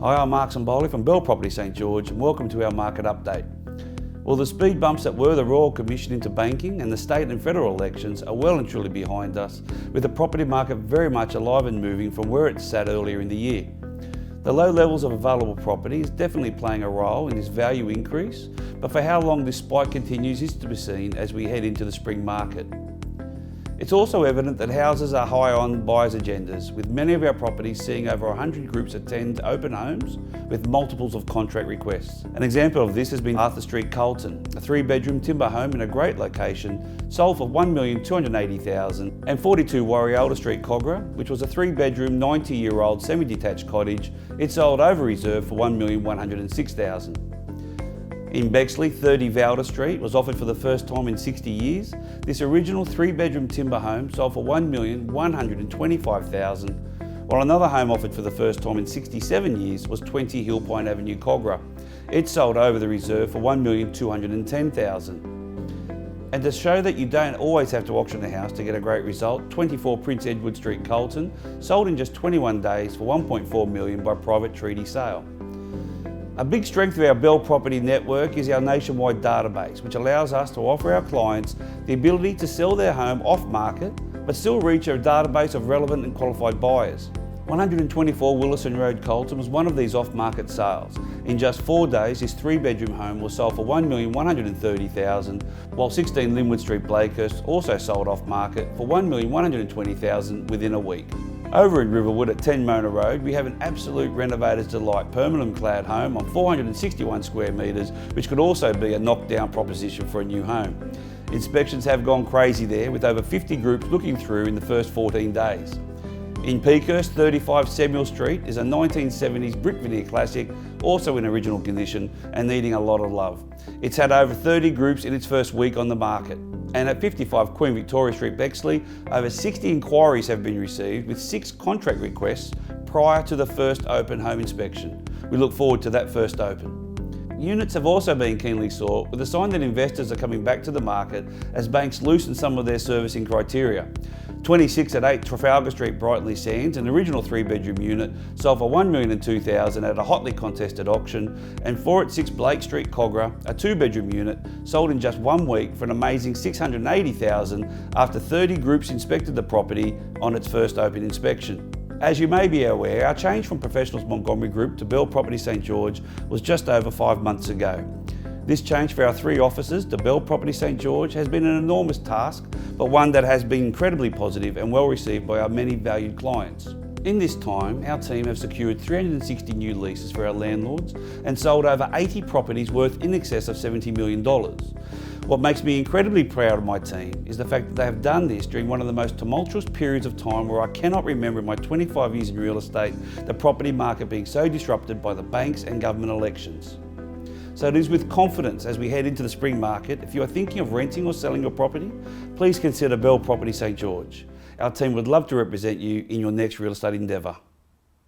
Hi, I'm Mark Bowley from Bell Property St George and welcome to our market update. Well, the speed bumps that were the Royal Commission into banking and the state and federal elections are well and truly behind us, with the property market very much alive and moving from where it sat earlier in the year. The low levels of available property is definitely playing a role in this value increase, but for how long this spike continues is to be seen as we head into the spring market. It's also evident that houses are high on buyers' agendas, with many of our properties seeing over 100 groups attend open homes with multiples of contract requests. An example of this has been Arthur Street, Carlton, a 3-bedroom timber home in a great location, sold for $1,280,000, and 42 Warialda Street, Kogarah, which was a 3-bedroom, 90-year-old semi-detached cottage. It sold over reserve for $1,106,000. In Bexley, 30 Valda Street was offered for the first time in 60 years. This original 3-bedroom timber home sold for $1,125,000, while another home offered for the first time in 67 years was 20 Hillpine Ave Kogarah. It sold over the reserve for $1,210,000. And to show that you don't always have to auction a house to get a great result, 24 Prince Edward Street, Carlton sold in just 21 days for $1.4 million by private treaty sale. A big strength of our Bell Property network is our nationwide database, which allows us to offer our clients the ability to sell their home off-market, but still reach a database of relevant and qualified buyers. 124 Willison Road, Carlton was one of these off-market sales. In just 4 days, this 3-bedroom home was sold for $1,130,000, while 16 Lynwood St Blakehurst also sold off-market for $1,120,000 within a week. Over in Riverwood at 10 Mona Road, we have an absolute renovator's delight permanent clad home on 461 square metres, which could also be a knockdown proposition for a new home. Inspections have gone crazy there, with over 50 groups looking through in the first 14 days. In Peakhurst, 35 Samuel Street is a 1970s brick veneer classic, also in original condition and needing a lot of love. It's had over 30 groups in its first week on the market. And at 55 Queen Victoria Street, Bexley, over 60 inquiries have been received with 6 contract requests prior to the first open home inspection. We look forward to that first open. Units have also been keenly sought, with a sign that investors are coming back to the market as banks loosen some of their servicing criteria. 26 at 8 Trafalgar St Brighton-Le-Sands, an original 3-bedroom unit, sold for $1,002,000 at a hotly contested auction, and 4 at 6 Blake Street, Kogarah, a 2-bedroom unit, sold in just 1 week for an amazing $680,000 after 30 groups inspected the property on its first open inspection. As you may be aware, our change from Professionals Montgomery Group to Bell Property St George was just over 5 months ago. This change for our 3 offices to Bell Property St George has been an enormous task, but one that has been incredibly positive and well received by our many valued clients. In this time, our team have secured 360 new leases for our landlords and sold over 80 properties worth in excess of $70 million. What makes me incredibly proud of my team is the fact that they have done this during one of the most tumultuous periods of time where I cannot remember in my 25 years in real estate the property market being so disrupted by the banks and government elections. So it is with confidence as we head into the spring market. If you are thinking of renting or selling your property, please consider Bell Property St George. Our team would love to represent you in your next real estate endeavour.